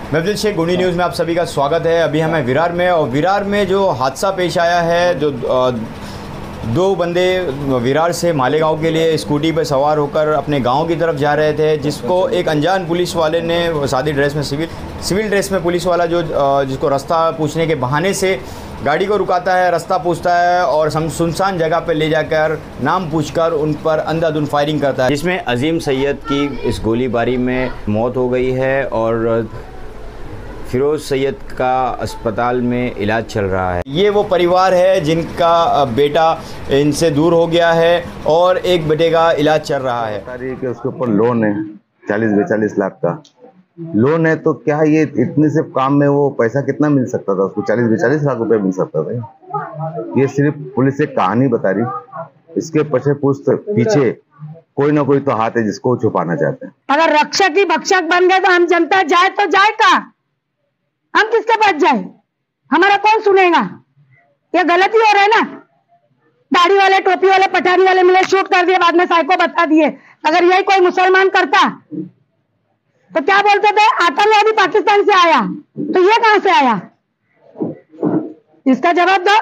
मैं अब्दुल शेख, गुनी न्यूज़ में आप सभी का स्वागत है। अभी हमें विरार में, और विरार में जो हादसा पेश आया है, जो दो बंदे विरार से मालेगांव के लिए स्कूटी पर सवार होकर अपने गांव की तरफ जा रहे थे, जिसको एक अनजान पुलिस वाले ने सादी ड्रेस में सिविल ड्रेस में पुलिस वाला जिसको रास्ता पूछने के बहाने से गाड़ी को रुकाता है, रास्ता पूछता है और सुनसान जगह पर ले जाकर नाम पूछकर उन पर अंधाधुंध फायरिंग करता है, जिसमें अजीम सैयद की इस गोलीबारी में मौत हो गई है और फिरोज़ सैयद का अस्पताल में इलाज चल रहा है। ये वो परिवार है जिनका बेटा इनसे दूर हो गया है और एक बेटे का इलाज चल रहा है। कि उसके ऊपर लोन है 40-42 लाख का लोन है, तो क्या ये इतने से काम में वो पैसा कितना मिल सकता था उसको? 40-42 लाख रुपए मिल सकता था। ये सिर्फ पुलिस एक कहानी बता रही, इसके पीछे कोई ना कोई तो हाथ है जिसको छुपाना चाहते हैं। अगर रक्षक ही भक्षक बन गए तो हम जनता जाए तो जाए का, हम किसके पास जाए? हमारा कौन सुनेगा? ये गलती हो रहा है ना। दाढ़ी वाले, टोपी वाले, पठानी वाले मिले, शूट कर दिए, बाद में साइको बता दिए। अगर यही कोई मुसलमान करता तो क्या बोलते थे? आतंकवादी पाकिस्तान से आया, तो ये कहां से आया? इसका जवाब दो।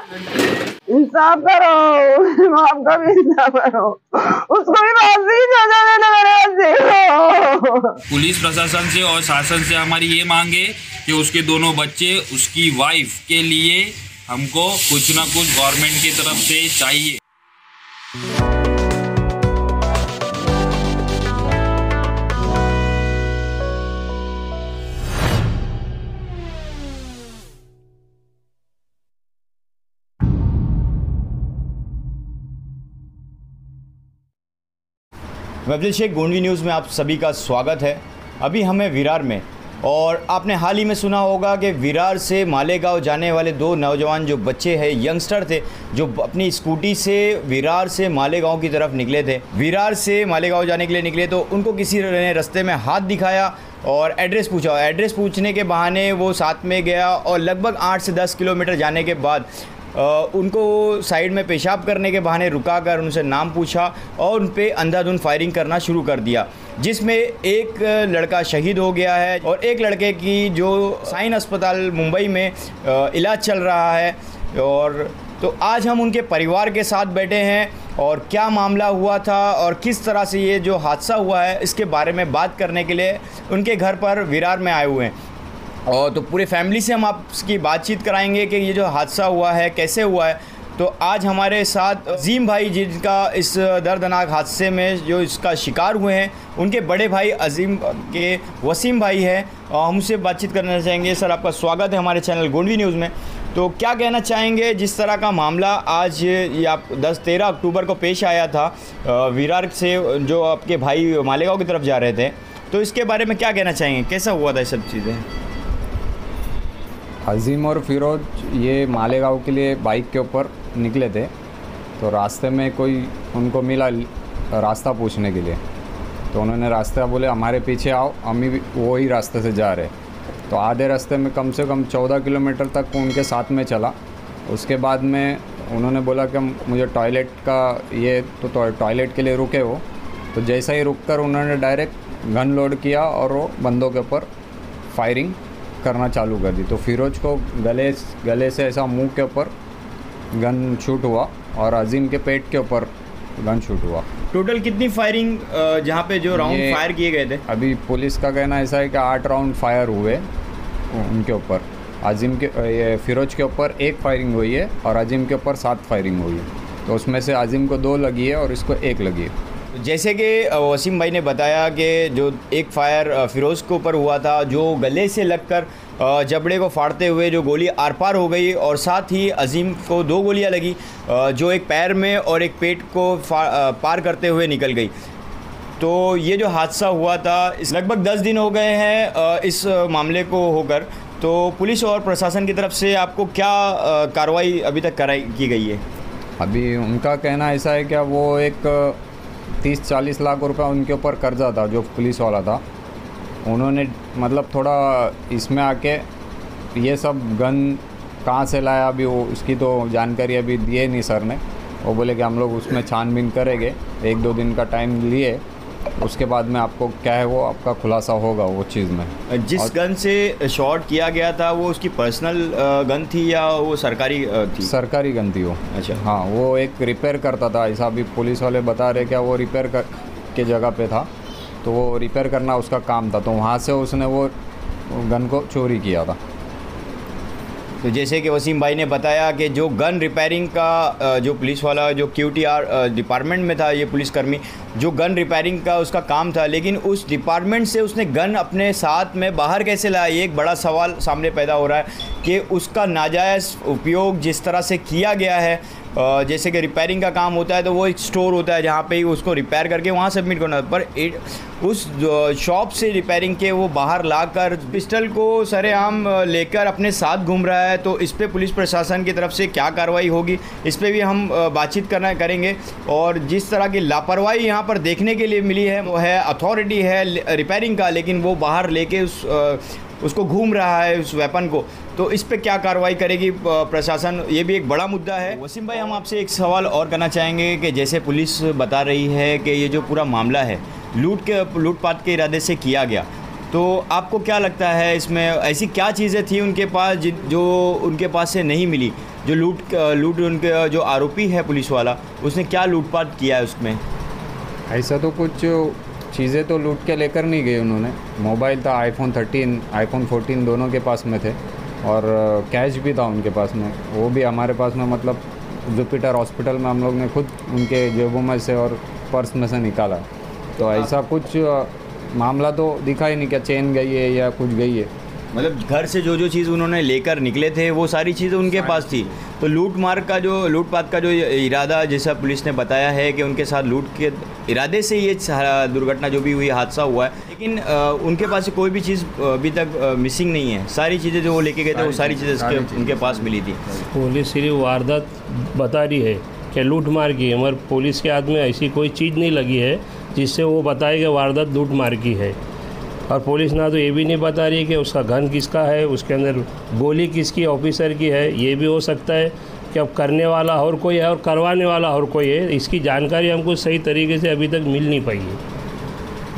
इंसाफ करो, आपका भी इंसाफ करो, उसको भी फांसी सजा देना मेरे। पुलिस प्रशासन से और शासन से हमारी ये मांग है कि उसके दोनों बच्चे, उसकी वाइफ के लिए हमको कुछ ना कुछ गवर्नमेंट की तरफ से चाहिए। मैं अब्दुल शेख, गुनी न्यूज़ में आप सभी का स्वागत है। अभी हमें विरार में, और आपने हाल ही में सुना होगा कि विरार से मालेगांव जाने वाले दो नौजवान जो बच्चे हैं, यंगस्टर थे, जो अपनी स्कूटी से विरार से मालेगांव की तरफ निकले थे। विरार से मालेगांव जाने के लिए निकले तो उनको किसी ने रास्ते में हाथ दिखाया और एड्रेस पूछा। एड्रेस पूछने के बहाने वो साथ में गया और लगभग 8 से 10 किलोमीटर जाने के बाद उनको साइड में पेशाब करने के बहाने रुका कर उनसे नाम पूछा और उन पे अंधाधुंध फायरिंग करना शुरू कर दिया, जिसमें एक लड़का शहीद हो गया है और एक लड़के की जो साइन अस्पताल मुंबई में इलाज चल रहा है। और तो आज हम उनके परिवार के साथ बैठे हैं और क्या मामला हुआ था और किस तरह से ये जो हादसा हुआ है इसके बारे में बात करने के लिए उनके घर पर विरार में आए हुए हैं। और तो पूरे फैमिली से हम आपकी बातचीत कराएंगे कि ये जो हादसा हुआ है कैसे हुआ है। तो आज हमारे साथ अजीम भाई, जिनका इस दर्दनाक हादसे में जो इसका शिकार हुए हैं, उनके बड़े भाई अजीम के वसीम भाई हैं, और हमसे बातचीत करना चाहेंगे। सर, आपका स्वागत है हमारे चैनल गुनी न्यूज़ में। तो क्या कहना चाहेंगे जिस तरह का मामला आज ये आप 13 अक्टूबर को पेश आया था, विरार से जो आपके भाई मालेगांव की तरफ जा रहे थे, तो इसके बारे में क्या कहना चाहेंगे? कैसा हुआ था ये सब चीज़ें? अजीम और फिरोज ये मालेगांव के लिए बाइक के ऊपर निकले थे, तो रास्ते में कोई उनको मिला रास्ता पूछने के लिए, तो उन्होंने रास्ता बोले हमारे पीछे आओ, हम भी वही रास्ते से जा रहे। तो आधे रास्ते में कम से कम 14 किलोमीटर तक उनके साथ में चला। उसके बाद में उन्होंने बोला कि मुझे टॉयलेट का ये, तो टॉयलेट के लिए रुके वो। तो जैसा ही रुक कर उन्होंने डायरेक्ट गन लोड किया और वो बंदों के ऊपर फायरिंग करना चालू कर दी। तो फिरोज को गले से ऐसा मुंह के ऊपर गन शूट हुआ और अजीम के पेट के ऊपर गन शूट हुआ। टोटल कितनी फायरिंग जहाँ पे जो राउंड फायर किए गए थे? अभी पुलिस का कहना ऐसा है कि 8 राउंड फायर हुए उनके ऊपर। अजीम के, ये फिरोज के ऊपर 1 फायरिंग हुई है और अजीम के ऊपर 7 फायरिंग हुई है। तो उसमें से अजीम को 2 लगी है और इसको 1 लगी है। जैसे कि वसीम भाई ने बताया कि जो एक फायर फिरोज़ के ऊपर हुआ था, जो गले से लगकर जबड़े को फाड़ते हुए जो गोली आर पार हो गई, और साथ ही अजीम को 2 गोलियां लगी जो एक पैर में और एक पेट को पार करते हुए निकल गई। तो ये जो हादसा हुआ था, इस लगभग 10 दिन हो गए हैं इस मामले को होकर। तो पुलिस और प्रशासन की तरफ से आपको क्या कार्रवाई अभी तक की गई है? अभी उनका कहना ऐसा है कि वो एक 30-40 लाख रुपए उनके ऊपर कर्जा था जो पुलिस वाला था। उन्होंने मतलब थोड़ा इसमें आके ये सब गन कहाँ से लाया अभी वो उसकी तो जानकारी अभी दिए नहीं सर ने। वो बोले कि हम लोग उसमें छानबीन करेंगे, 1-2 दिन का टाइम लिए उसके बाद में आपको क्या है वो आपका खुलासा होगा वो चीज़ में। जिस गन से शॉट किया गया था वो उसकी पर्सनल गन थी या वो सरकारी थी? सरकारी गन थी वो। अच्छा। हाँ, वो एक रिपेयर करता था, ऐसा भी पुलिस वाले बता रहे क्या वो रिपेयर के जगह पे था, तो वो रिपेयर करना उसका काम था, तो वहाँ से उसने वो गन को चोरी किया था। तो जैसे कि वसीम भाई ने बताया कि जो गन रिपेयरिंग का जो पुलिस वाला जो QTR डिपार्टमेंट में था, ये पुलिसकर्मी जो गन रिपेयरिंग का उसका काम था, लेकिन उस डिपार्टमेंट से उसने गन अपने साथ में बाहर कैसे लाया, ये एक बड़ा सवाल सामने पैदा हो रहा है कि उसका नाजायज़ उपयोग जिस तरह से किया गया है। जैसे कि रिपेयरिंग का काम होता है तो वो एक स्टोर होता है जहाँ पे ही उसको रिपेयर करके वहाँ सबमिट करना, पर उस शॉप से रिपेयरिंग के वो बाहर लाकर पिस्टल को सरेआम लेकर अपने साथ घूम रहा है। तो इस पे पुलिस प्रशासन की तरफ से क्या कार्रवाई होगी, इस पे भी हम बातचीत करेंगे। और जिस तरह की लापरवाही यहाँ पर देखने के लिए मिली है, वो है अथॉरिटी है रिपेयरिंग का, लेकिन वो बाहर लेके उसको घूम रहा है उस वेपन को, तो इस पे क्या कार्रवाई करेगी प्रशासन, ये भी एक बड़ा मुद्दा है। वसीम भाई, हम आपसे एक सवाल और करना चाहेंगे कि जैसे पुलिस बता रही है कि ये जो पूरा मामला है लूटपाट के इरादे से किया गया, तो आपको क्या लगता है इसमें ऐसी क्या चीज़ें थी उनके पास जो उनके पास से नहीं मिली? जो लूट उनके जो आरोपी है पुलिस वाला, उसने क्या लूटपाट किया है उसमें? ऐसा तो कुछ चीज़ें तो लूट के लेकर नहीं गए उन्होंने। मोबाइल था, iPhone 13, iPhone 14 दोनों के पास में थे, और कैश भी था उनके पास में, वो भी हमारे पास में, मतलब जुपिटर हॉस्पिटल में हम लोग ने खुद उनके जेबों में से और पर्स में से निकाला। तो ऐसा कुछ मामला तो दिखा ही नहीं, क्या चेन गई है या कुछ गई है। मतलब घर से जो चीज़ उन्होंने लेकर निकले थे वो सारी चीज़ें उनके पास थी। तो लूटपाट का जो इरादा, जैसा पुलिस ने बताया है कि उनके साथ लूट के इरादे से ये दुर्घटना जो भी हुई, हादसा हुआ है, लेकिन उनके पास से कोई भी चीज़ अभी तक मिसिंग नहीं है। सारी चीज़ें जो वो लेके गए थे वो सारी चीज़ें उनके पास मिली थी। पुलिस सिर्फ वारदात बता रही है कि लूट मार की है, मगर पुलिस के हाथ में ऐसी कोई चीज़ नहीं लगी है जिससे वो बताए कि वारदात लूट मार की है। और पुलिस ना तो ये भी नहीं बता रही है कि उसका गन किसका है, उसके अंदर गोली किसकी ऑफिसर की है। ये भी हो सकता है कि अब करने वाला और कोई है और करवाने वाला और कोई है। इसकी जानकारी हमको सही तरीके से अभी तक मिल नहीं पाई है।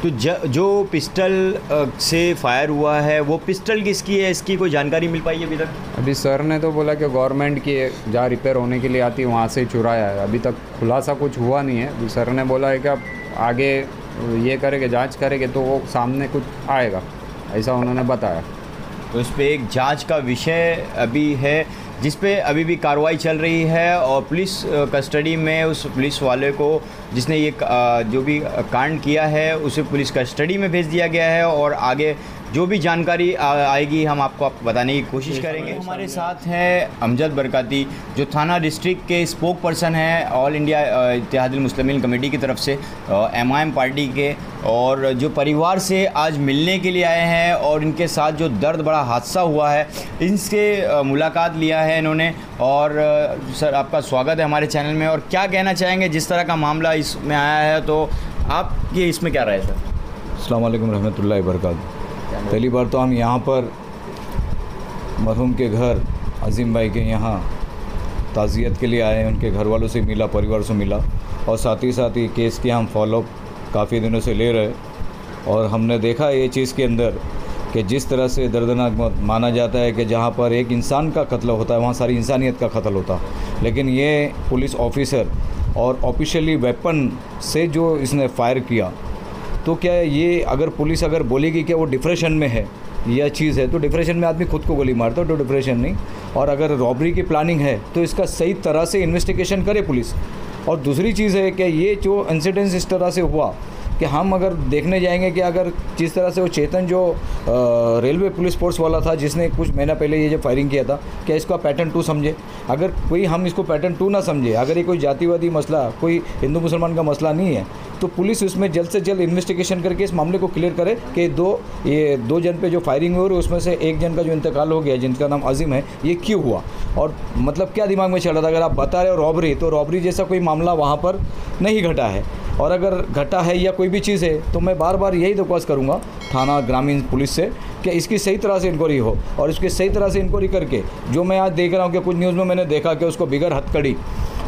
तो जो पिस्टल से फायर हुआ है वो पिस्टल किसकी है, इसकी कोई जानकारी मिल पाई है अभी तक? अभी सर ने तो बोला कि गवर्नमेंट की है, जहाँ रिपेयर होने के लिए आती है वहाँ से ही चुराया है। अभी तक खुलासा कुछ हुआ नहीं है। अभी सर ने बोला है कि अब आगे ये करेंगे, जांच करेंगे तो वो सामने कुछ आएगा, ऐसा उन्होंने बताया। तो इस पे एक जांच का विषय अभी है जिस पे अभी भी कार्रवाई चल रही है, और पुलिस कस्टडी में उस पुलिस वाले को जिसने ये जो भी कांड किया है उसे पुलिस कस्टडी में भेज दिया गया है, और आगे जो भी जानकारी आएगी हम आपको बताने की कोशिश करेंगे। हमारे साथ हैं अमजद बरकाती, जो थाना डिस्ट्रिक्ट के स्पोक पर्सन हैं all India Ittehadul Muslimeen committee की तरफ से, MIM पार्टी के, और जो परिवार से आज मिलने के लिए आए हैं और इनके साथ जो दर्द बड़ा हादसा हुआ है इनसे मुलाकात लिया है इन्होंने। और सर, आपका स्वागत है हमारे चैनल में। और क्या कहना चाहेंगे जिस तरह का मामला इसमें आया है, तो आपकी इसमें क्या राय है सर? अस्सलाम वालेकुम रहमतुल्लाहि वबरकातुहू। पहली बार तो हम यहाँ पर मरहूम के घर अज़ीम भाई के यहाँ ताज़ियत के लिए आए हैं। उनके घर वालों से मिला, परिवार से मिला, और साथ ही केस की हम फॉलोअप काफ़ी दिनों से ले रहे। और हमने देखा ये चीज़ के अंदर कि जिस तरह से दर्दनाक मौत माना जाता है कि जहाँ पर एक इंसान का कत्ल होता है वहाँ सारी इंसानियत का कत्ल होता, लेकिन ये पुलिस ऑफिसर और ऑफिशियली वेपन से जो इसने फायर किया, तो क्या ये अगर पुलिस अगर बोलेगी कि वो डिप्रेशन में है यह चीज़ है, तो डिप्रेशन में आदमी खुद को गोली मारता है, तो डिप्रेशन नहीं। और अगर रॉबरी की प्लानिंग है तो इसका सही तरह से इन्वेस्टिगेशन करे पुलिस। और दूसरी चीज़ है कि ये जो इंसिडेंस इस तरह से हुआ कि हम अगर देखने जाएंगे कि अगर जिस तरह से वो चेतन जो रेलवे पुलिस फोर्स वाला था जिसने कुछ महीना पहले ये जो फायरिंग किया था, क्या इसका पैटर्न 2 समझे? अगर कोई हम इसको पैटर्न 2 ना समझे, अगर ये कोई जातिवादी मसला, कोई हिंदू मुसलमान का मसला नहीं है, तो पुलिस उसमें जल्द से जल्द इन्वेस्टिगेशन करके इस मामले को क्लियर करे कि ये दो जन पे जो फायरिंग हुई और उसमें से एक जन का जो इंतकाल हो गया जिनका नाम अज़ीम है, ये क्यों हुआ और मतलब क्या दिमाग में चल रहा था। अगर आप बता रहे हो रॉबरी, तो रॉबरी जैसा कोई मामला वहाँ पर नहीं घटा है, और अगर घटा है या कोई भी चीज़ है तो मैं बार बार यही दरख्वास्त करूँगा थाना ग्रामीण पुलिस से कि इसकी सही तरह से इंक्वायरी हो, और इसकी सही तरह से इंक्वायरी करके जो मैं आज देख रहा हूँ कि कुछ न्यूज़ में मैंने देखा कि उसको बिगर हथकड़ी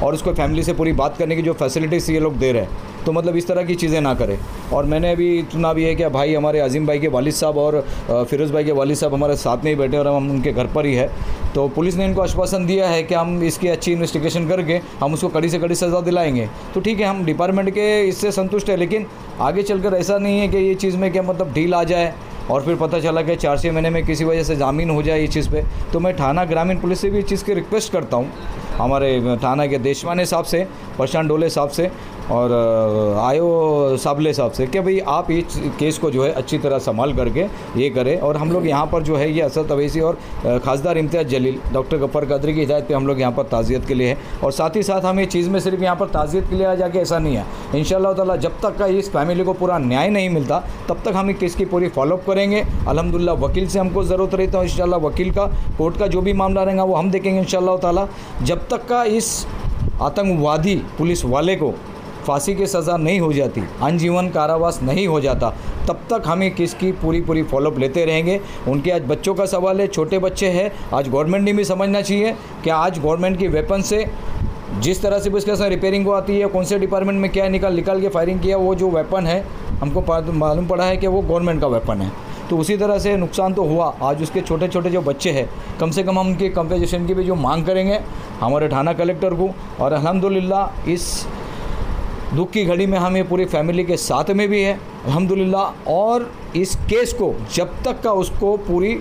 और उसको फैमिली से पूरी बात करने की जो फैसिलिटीज़ ये लोग दे रहे हैं, तो मतलब इस तरह की चीज़ें ना करें। और मैंने अभी सुना भी है कि भाई हमारे अजीम भाई के वालिद साहब और फिरोज़ भाई के वालिद साहब हमारे साथ में ही बैठे और हम उनके घर पर ही है। तो पुलिस ने इनको आश्वासन दिया है कि हम इसकी अच्छी इन्वेस्टिगेशन करके हम उसको कड़ी से कड़ी सज़ा दिलाएंगे। तो ठीक है, हम डिपार्टमेंट के इससे संतुष्ट है, लेकिन आगे चलकर ऐसा नहीं है कि ये चीज़ में क्या मतलब ढील आ जाए और फिर पता चला कि 4-6 महीने में किसी वजह से जामीन हो जाए ये चीज़ पे। तो मैं थाना ग्रामीण पुलिस से भी इस चीज़ की रिक्वेस्ट करता हूँ, हमारे थाना के देशवाने साहब से, प्रशांत डोले साहब से और आयो साबले साहब से कि भाई आप इस केस को जो है अच्छी तरह संभाल करके ये करें। और हम लोग यहाँ पर जो है ये असद अवैसी और खासदार इम्तियाज़ जलील डॉक्टर गफ्फार कादरी की हिदायत पे हम लोग यहाँ पर ताज़ियत के लिए है। और साथ ही साथ हम ये चीज़ में सिर्फ यहाँ पर ताज़ियत के लिए आ जाके ऐसा नहीं है, इंशाअल्लाह ताला जब तक का इस फैमिली को पूरा न्याय नहीं मिलता तब तक हम इस केस की पूरी फॉलोअप करेंगे। अल्हम्दुलिल्लाह वकील से हमको ज़रूरत रहता है, इंशाअल्लाह वकील का कोर्ट का जो भी मामला रहेगा वो हम देखेंगे इंशाअल्लाह ताला। जब तक का इस आतंकवादी पुलिस वाले को फांसी की सज़ा नहीं हो जाती, आजीवन कारावास नहीं हो जाता, तब तक हमें किसकी पूरी फॉलोअप लेते रहेंगे। उनके आज बच्चों का सवाल है, छोटे बच्चे हैं। आज गवर्नमेंट ने भी समझना चाहिए कि आज गवर्नमेंट की वेपन से जिस तरह से भी उसके साथ रिपेयरिंग को आती है, कौन से डिपार्टमेंट में क्या निकाल के फायरिंग किया, वो जो वेपन है हमको मालूम पड़ा है कि वो गवर्नमेंट का वेपन है। तो उसी तरह से नुकसान तो हुआ। आज उसके छोटे छोटे जो बच्चे हैं, कम से कम हम उनकी कंपनसेशन की भी जो मांग करेंगे हमारे थाना कलेक्टर को। और अल्हम्दुलिल्लाह इस दुख की घड़ी में हम ये पूरी फैमिली के साथ में भी है अल्हम्दुलिल्लाह। और इस केस को जब तक का उसको पूरी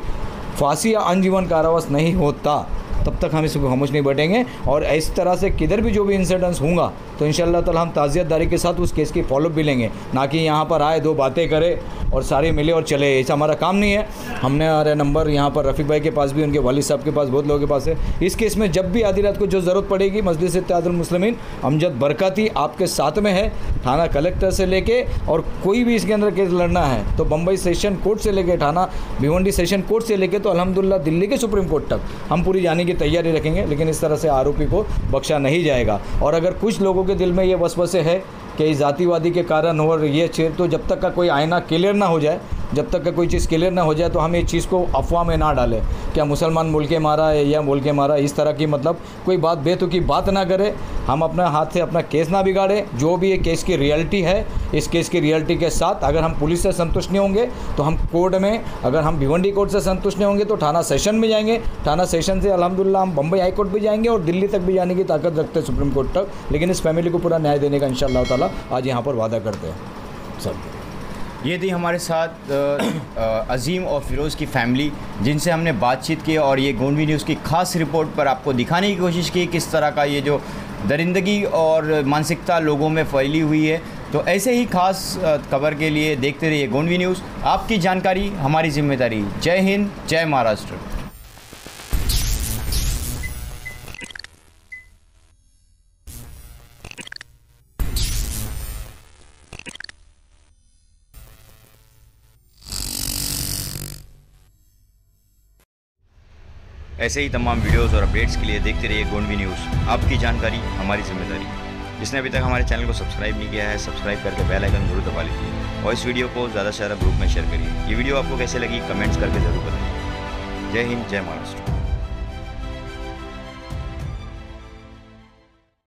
फांसी या आजीवन कारावास नहीं होता तब तक हम इसको खामोश नहीं बैठेंगे। और इस तरह से किधर भी जो भी इंसिडेंट्स होंगे तो इंशाअल्लाह ताला हम ताज़ियतदारी के साथ उस केस की फॉलोअप भी लेंगे, ना कि यहाँ पर आए 2 बातें करे और सारे मिले और चले। ऐसा हमारा काम नहीं है। हमने हमारे नंबर यहाँ पर रफ़ीक भाई के पास भी, उनके वालिद साहब के पास, बहुत लोगों के पास है। इस केस में जब भी आधी रात को जो ज़रूरत पड़ेगी, मजलिस इत्तेहादुल मुस्लिमीन अमजद बरकाती आपके साथ में है, थाना कलेक्टर से लेके। और कोई भी इसके अंदर केस लड़ना है तो बम्बई सेशन कोर्ट से लेके, थाना भिवंडी सेशन कोर्ट से लेके तो अल्हम्दुलिल्लाह दिल्ली के सुप्रीम कोर्ट तक हम पूरी जाने की तैयारी रखेंगे। लेकिन इस तरह से आरोपी को बख्शा नहीं जाएगा। और अगर कुछ लोगों के दिल में ये वसवसे है कि इस जातिवादी के कारण और ये चीज़, तो जब तक का कोई आईना क्लियर ना हो जाए, जब तक का कोई चीज़ क्लियर ना हो जाए तो हम ये चीज़ को अफवाह में ना डालें, क्या मुसलमान बोल के मारा है या बोल के मारा, इस तरह की मतलब कोई बात बेतुकी बात ना करें। हम अपने हाथ से अपना केस ना बिगाड़ें। जो भी ये केस की रियलिटी है, इस केस की रियलिटी के साथ अगर हम पुलिस से संतुष्ट नहीं होंगे तो हम कोर्ट में, अगर हम भिवंडी कोर्ट से संतुष्ट नहीं होंगे तो थाना सेशन में जाएंगे। थाना सेशन से अल्हम्दुलिल्लाह हम बम्बई हाई कोर्ट भी जाएंगे और दिल्ली तक भी जाने की ताकत रखते हैं, सुप्रीम कोर्ट तक। लेकिन इस फैमिली को पूरा न्याय देने का इंशाअल्लाह ताला आज यहाँ पर वादा करते हैं सब। ये थी हमारे साथ अजीम और फिरोज़ की फैमिली, जिनसे हमने बातचीत की और ये गोंडवी न्यूज़ की खास रिपोर्ट पर आपको दिखाने की कोशिश की किस तरह का ये जो दरिंदगी और मानसिकता लोगों में फैली हुई है। तो ऐसे ही खास खबर के लिए देखते रहिए गोंडवी न्यूज़। आपकी जानकारी हमारी जिम्मेदारी। जय हिंद, जय महाराष्ट्र। ऐसे ही तमाम वीडियोस और अपडेट्स के लिए देखते रहिए गोंडवी न्यूज़। आपकी जानकारी हमारी जिम्मेदारी। जिसने अभी तक हमारे चैनल को सब्सक्राइब नहीं किया है, सब्सक्राइब करके बेल आइकन जरूर दबा लीजिए और इस वीडियो को ज़्यादा से ज़्यादा ग्रुप में शेयर करिए। ये वीडियो आपको कैसे लगी कमेंट्स करके ज़रूर बताइए। जय हिंद, जय महाराष्ट्र।